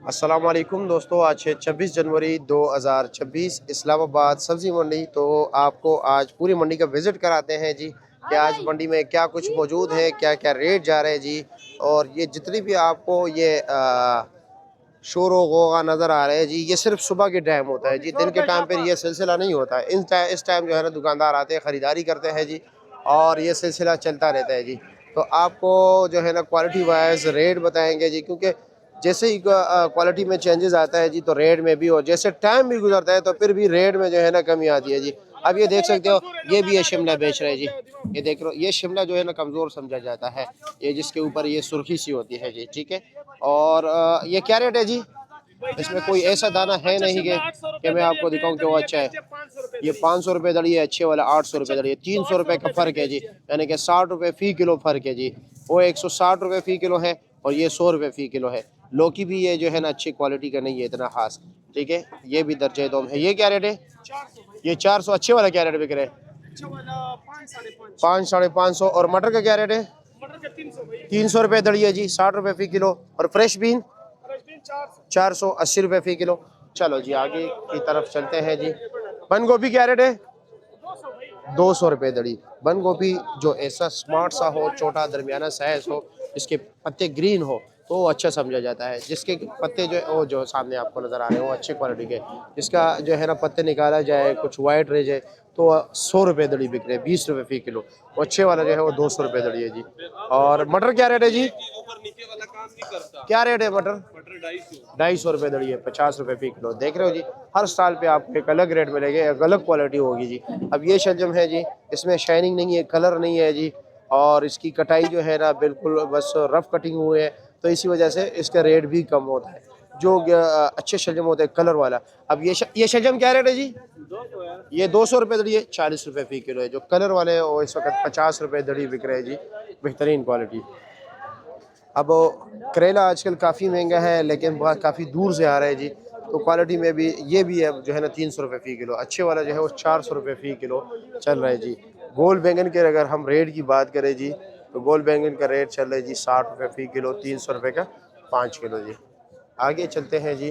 अस्सलाम वालेकुम दोस्तों, आज है 26 जनवरी 2026 इस्लामाबाद सब्ज़ी मंडी। तो आपको आज पूरी मंडी का विज़िट कराते हैं जी कि आज मंडी में क्या कुछ मौजूद है, क्या क्या रेट जा रहे हैं जी। और ये जितनी भी आपको ये शोर व गौगा नज़र आ रहे हैं जी, ये सिर्फ सुबह के टाइम होता है जी। दिन के टाइम पर ये सिलसिला नहीं होता है। इस टाइम जो है ना दुकानदार आते हैं, ख़रीदारी करते हैं जी, और ये सिलसिला चलता रहता है जी। तो आपको जो है ना क्वालिटी वाइज रेट बताएंगे जी, क्योंकि जैसे ही क्वालिटी में चेंजेस आता है जी तो रेट में भी, और जैसे टाइम भी गुजरता है तो फिर भी रेट में जो है ना कमी आती है जी। अब ये देख सकते हो, ये भी ये शिमला बेच रहे हैं जी। ये देख लो, ये शिमला जो है ना कमज़ोर समझा जाता है, ये जिसके ऊपर ये सुर्खी सी होती है जी, ठीक है। और ये क्या रेट है जी? इसमें कोई ऐसा दाना है नहीं कि मैं आपको दिखाऊं कि वो अच्छा है। ये 500 रुपये दड़ी है, अच्छे वाला 800 रुपये दड़ी है। 300 रुपये का फ़र्क है जी, यानी कि 60 रुपये फ़ी किलो फ़र्क है जी। वो 160 रुपये फ़ी किलो है और ये 100 रुपये फ़ी किलो है। लौकी भी ये जो है ना अच्छी क्वालिटी का नहीं है इतना ख़ास, ठीक है। ये भी दर्जे दोम है। ये क्या रेट है? ये 400। अच्छे वाला क्या रेट बिक रहे हैं? 5 साढ़े 500। और मटर का क्या रेट है? 300 रुपये दड़ी है जी, 60 रुपये फ़ी किलो। और फ्रेश बीन 480 रुपये फ़ी किलो। चलो जी आगे की तरफ चलते हैं जी। बंद गोभी क्या रेट है? 200 रुपये दड़ी। बंद गोभी जो ऐसा स्मार्ट सा हो, छोटा दरमियाना साइज हो, इसके पत्ते ग्रीन हो तो वो अच्छा समझा जाता है। जिसके पत्ते जो वो जो सामने आपको नज़र आ रहे हैं वो अच्छी क्वालिटी के, जिसका जो है ना पत्ते निकाला जाए, कुछ वाइट रह जाए तो 100 रुपये दड़ी बिक रहे हैं, 20 रुपये फ़ी किलो। वो अच्छे वाला जो है वो 200 रुपये दड़ी है जी। और मटर क्या रेट है जी? क्या रेट है मटर? 250 रुपये दड़ी है, 50 रुपये फ़ी किलो। देख रहे हो जी, हर स्टॉल पे आपको एक अलग रेट मिलेगा, एक अलग क्वालिटी होगी जी। अब ये शलजम है जी, इसमें शाइनिंग नहीं है, कलर नहीं है जी, और इसकी कटाई जो है ना बिल्कुल बस रफ कटिंग हुई है, तो इसी वजह से इसका रेट भी कम होता है। जो अच्छे शलजम होते हैं कलर वाला। अब ये शलजम क्या रेट है जी? ये 200 रुपये दड़ी है, 40 रुपये फ़ी किलो है। जो कलर वाले हैं वो इस वक्त 50 रुपये दड़ी बिक रहे हैं जी, बेहतरीन क्वालिटी। अब करेला आजकल काफ़ी महंगा है, लेकिन बहुत काफ़ी दूर से आ रहा है जी, तो क्वालिटी में भी ये भी है जो है ना 300 रुपये फ़ी किलो। अच्छे वाला जो है वो 400 रुपये फ़ी किलो चल रहा है जी। गोल बैंगन के अगर हम रेट की बात करें जी, तो गोल बैंगन का रेट चल रहा है जी 60 रुपये फ़ी किलो, 300 रुपये का 5 किलो जी। आगे चलते हैं जी,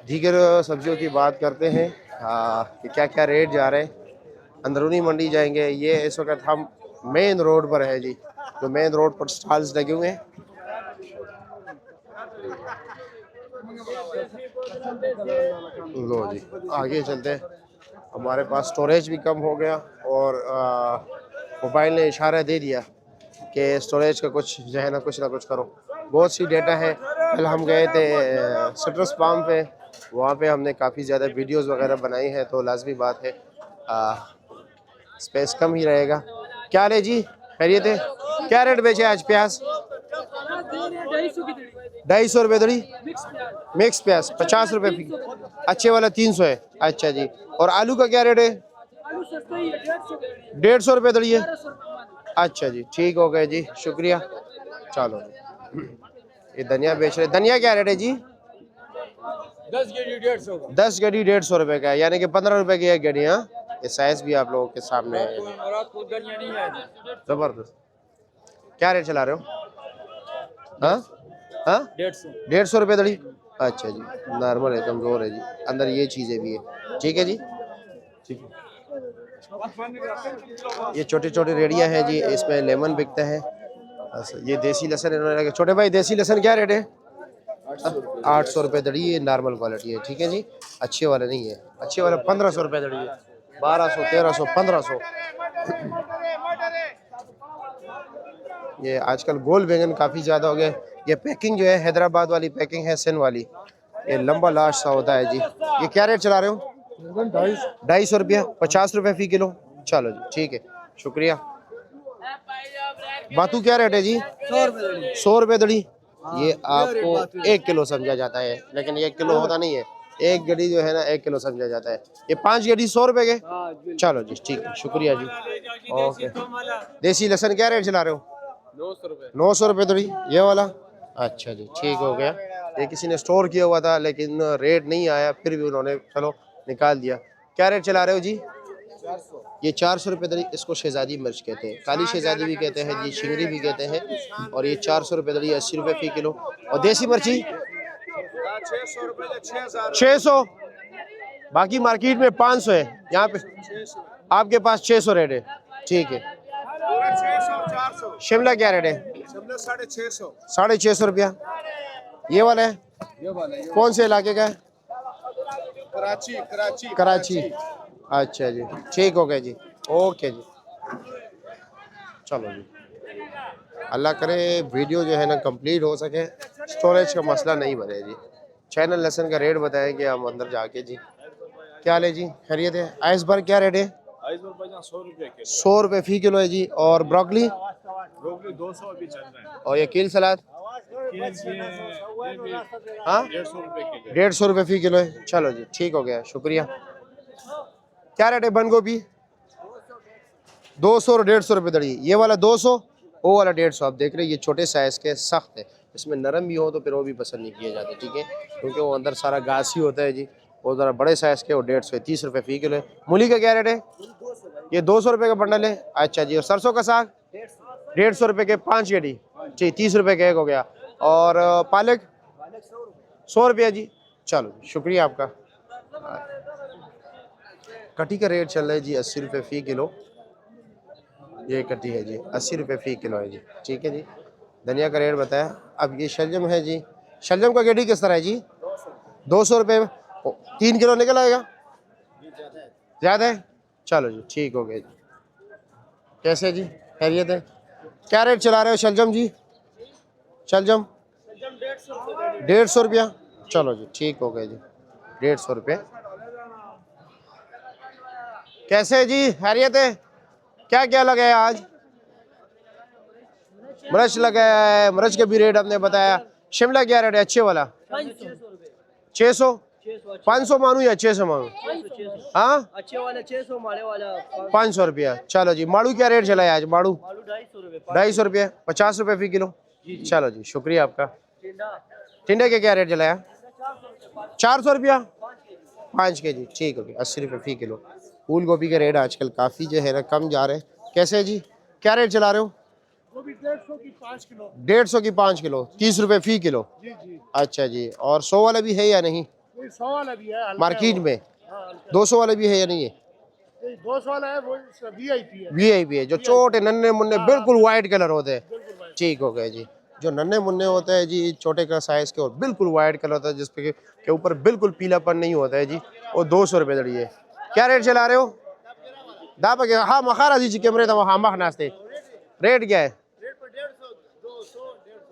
दीगर सब्जियों की बात करते हैं कि क्या क्या रेट जा रहे हैं। अंदरूनी मंडी जाएंगे। ये इस वक्त हम मेन रोड पर है जी, जो मेन रोड पर स्टॉल्स लगे हुए हैं। लो जी आगे चलते हैं। हमारे पास स्टोरेज भी कम हो गया, और मोबाइल ने इशारा दे दिया कि स्टोरेज का कुछ जो है ना कुछ करो। बहुत सी डेटा है। कल हम गए थे सिट्रस फार्म पे, वहाँ पे हमने काफ़ी ज़्यादा वीडियोस वगैरह बनाई हैं, तो लाजमी बात है स्पेस कम ही रहेगा। क्या ले जी, खैरियत है? क्या रेट बेचे आज प्याज? 250 रुपये दड़ी। मिक्स प्याज 50 रुपये फी। अच्छे वाला 300 है। अच्छा जी। और आलू का क्या रेट है? 150 रुपये दड़ी है। अच्छा जी, ठीक हो गए जी, शुक्रिया। चलो ये धनिया बेच रहे। धनिया क्या रेट है जी? 10 गड्डी 150 रुपये का है, यानी कि 15 रुपये की एक गड्डी। हाँ, ये साइज भी आप लोगों के सामने है। जबरदस्त। क्या रेट चला रहे हो? हाँ हाँ, 150 रुपये दड़ी। अच्छा जी, नॉर्मल है, कमज़ोर है जी। अंदर ये चीज़ें भी है, ठीक है जी, ठीक है। ये छोटी छोटी रेडियाँ हैं जी, इसमें लेमन बिकता है। अच्छा, ये देसी लहसुन इन्होंने रखा। छोटे भाई देसी लहसुन क्या रेट है? 800 रुपये दड़ी। ये नॉर्मल क्वालिटी है, ठीक है जी, अच्छे वाले नहीं है। अच्छे वाले 1500 रुपये दड़ी है, 1200 1300 1500। ये आजकल गोल बैंगन काफ़ी ज़्यादा हो गए। ये पैकिंग जो है हैदराबाद वाली पैकिंग है, सन वाली, ये लंबा लाश सा होता है जी। ये क्या रेट चला रहे हो? 250 रुपया, 50 रुपये फ़ी किलो। चलो जी, ठीक है, शुक्रिया। बातू क्या रेट है जी? 100 रुपये दड़ी। ये आपको 1 किलो समझा जाता है, लेकिन 1 किलो होता नहीं है। एक गड्डी जो है ना 1 किलो समझा जाता है। ये 5 गड्डी 100 रुपये के। चलो जी, ठीक है, शुक्रिया जी। ओके। देसी लहसुन क्या रेट चला रहे हो? 900 रुपये दड़ी, ये वाला। अच्छा जी, ठीक हो गया। ये किसी ने स्टोर किया हुआ था, लेकिन रेट नहीं आया, फिर भी उन्होंने चलो निकाल दिया। क्या रेट चला रहे हो जी? ये 400 रुपये दरी, इसको शहजादी मिर्च कहते हैं, काली शहजादी भी कहते हैं जी, शिंगरी भी कहते हैं। और ये 400 रुपये दरी, 80 रुपये फी किलो। और देसी मिर्ची 600, बाकी मार्केट में 500 है, यहाँ पे आपके पास 600 रेट है। ठीक है। शिमला क्या रेट है? 650 रुपया। ये वाला है, कौन से इलाके का है? कराची। अच्छा जी, ठीक हो गया जी, ओके जी। चलो जी, अल्लाह करे वीडियो जो है ना कंप्लीट हो सके, स्टोरेज का मसला नहीं बने जी। चैनल लहसन का रेट बताएं कि हम अंदर जाके जी। क्या ले जी, खैरियत है? आइसबर्ग क्या रेट है? 100 रुपये फी किलो है जी। और ब्रोकली 200 अभी चल रहा है। और ये कील सलाद हाँ 150 रुपये फी किलो है। चलो जी, ठीक हो गया, शुक्रिया। क्या रेट है बंद गोभी? 200 और 150 रुपये दड़ी। ये वाला 200, वो वाला 150। आप देख रहे हैं ये छोटे साइज़ के सख्त है, इसमें नरम भी हो तो फिर वो भी पसंद नहीं किए जाते, ठीक है, क्योंकि वो अंदर सारा घास ही होता है जी। वो ज़रा बड़े साइज़ के, वो 150 है, 30 रुपये फी किलो है। मूली का क्या रेट है? ये 200 रुपये का बंडल है। अच्छा जी। और सरसों का साग 150 रुपये के 5 गेड़ी, ठीक, 30 रुपये का एक हो गया। और पालक 100 रुपया जी। चलो शुक्रिया आपका। कटी का रेट चल रहा है जी 80 रुपये फ़ी किलो। ये कटी है जी 80 रुपये फ़ी किलो है जी, ठीक है जी। धनिया का रेट बताया। अब ये शलजम है जी, शलजम का गेड़ी किस तरह है जी? 200 रुपये में 3 किलो निकल आएगा? ज़्यादा है? चलो जी, ठीक हो गया जी। कैसे जी, खैरियत है? क्या रेट चला रहे हो शलजम जी? शलजम 150 रुपया। चलो जी, ठीक हो गया जी, 150 रुपये। कैसे जी, खैरियत है? क्या क्या लगाया आज? मिर्च लगाया है, मिर्च का भी रेट आपने बताया। शिमला क्या रेट है अच्छे वाला? 600। 500 मानू या 600 मानू? हाँ अच्छे वाला 600, माड़े वाला 500 रुपया। चलो जी, माड़ू क्या रेट चला है आज? माड़ू 250 रुपये, 50 रुपये फी किलो। चलो जी, शुक्रिया आपका। टिंडे के क्या रेट चलाया? 400 रुपया 5 के जी, ठीक हो गया, 80 रुपये फी किलो। फूल गोभी के रेट आजकल काफ़ी जो है ना कम जा रहे हैं। कैसे जी, क्या रेट चला रहे हो? 150 की 5 किलो। 150 की 5 किलो, 30 रुपये फी किलो। जी जी। अच्छा जी। और 100 वाला भी है या नहीं 100 वाला भी है मार्केट में? हाँ, 200 वाला भी है या नहीं है? 200 वाला है, वो VIP है। VIP है, जो छोटे नन्हे मुन्ने बिल्कुल वाइट कलर होते हैं। ठीक हो गए जी। जो नन्हे मुन्ने होते हैं जी, छोटे का साइज़ के और बिल्कुल वाइट कलर होता है, जिसपे के ऊपर बिल्कुल पीलापन नहीं होता है जी, वो 200 रुपये दड़ी है। क्या रेट चला रहे हो? दापा के हाँ मखारा जी कैमरे तो हाँ मख नाश्ते रेट क्या है?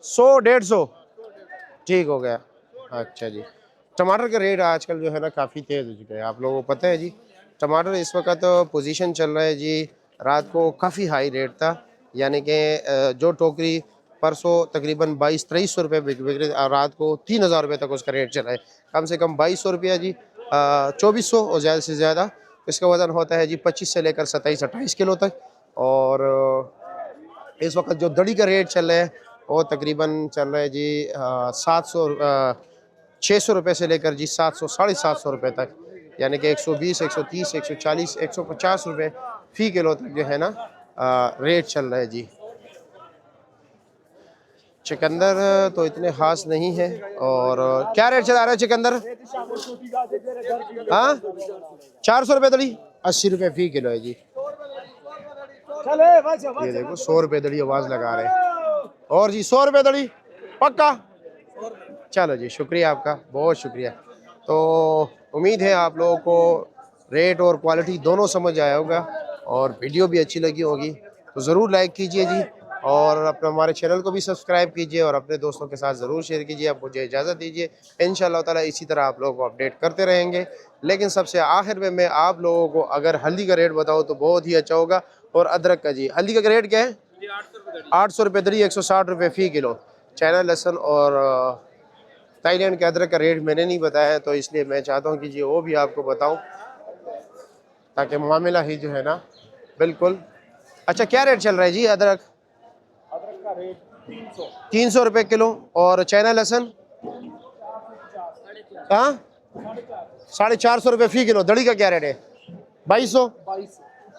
100 150, ठीक हो गया। अच्छा जी। टमाटर का रेट आजकल जो है ना काफ़ी तेज़ हो चुका है, आप लोगों को पता है जी। टमाटर इस वक्त तो पोजीशन चल रहा है जी, रात को काफ़ी हाई रेट था, यानी कि जो टोकरी परसों तकरीबन 2200-2300 रुपये बिक रही, और रात को 3000 रुपये तक उसका रेट चला है। कम से कम 2200 रुपया जी, 2400 और ज़्यादा से ज़्यादा। इसका वज़न होता है जी 25 से लेकर 27-28 किलो तक। और इस वक्त जो दड़ी का रेट चल रहा है वो तकरीबन चल रहा है जी 600 रुपये से लेकर जी 700 750 रुपये तक, यानी कि 120, 130, 140, 150 रुपये फ़ी किलो तक जो है ना रेट चल रहा है जी। चिकंदर तो इतने ख़ास नहीं है। और क्या रेट चला रहा है चिकंदर? हाँ 400 रुपये दड़ी, 80 रुपये फ़ी किलो है जी। ये देखो 100 रुपये दड़ी आवाज़ लगा रहे हैं। और जी 100 रुपये दड़ी पक्का? चलो जी, शुक्रिया आपका, बहुत शुक्रिया। तो उम्मीद है आप लोगों को रेट और क्वालिटी दोनों समझ आया होगा और वीडियो भी अच्छी लगी होगी, तो ज़रूर लाइक कीजिए जी, और अपने हमारे चैनल को भी सब्सक्राइब कीजिए और अपने दोस्तों के साथ ज़रूर शेयर कीजिए। अब मुझे इजाज़त दीजिए, इंशाअल्लाह ताला इसी तरह आप लोगों को अपडेट करते रहेंगे। लेकिन सबसे आखिर में मैं आप लोगों को अगर हल्दी का रेट बताऊँ तो बहुत ही अच्छा होगा। और अदरक का जी, हल्दी का रेट क्या है? 800 रुपये दरी, 160 रुपये फ़ी किलो। चाइना लहसुन और थाईलैंड के अदरक का रेट मैंने नहीं बताया है, तो इसलिए मैं चाहता हूँ कि जी वो भी आपको बताऊँ, ताकि मामला ही जो है ना बिल्कुल। अच्छा, क्या रेट चल रहा है जी अदरक? अदरक का रेट 300 रुपये किलो। और चाइना लहसुन हाँ 450 रुपये फ़ी किलो। दड़ी का क्या रेट है? 2200।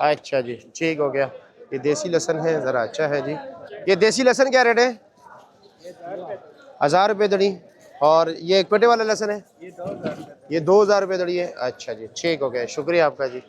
अच्छा जी, ठीक हो गया। ये देसी लहसन है, ज़रा अच्छा है जी। ये देसी लहसन क्या रेट है? 1000 रुपये दड़ी। और ये एक पेटे वाला लहसन है? ये 2000 रुपये दड़ी है। अच्छा जी, ठीक हो गया, शुक्रिया आपका जी।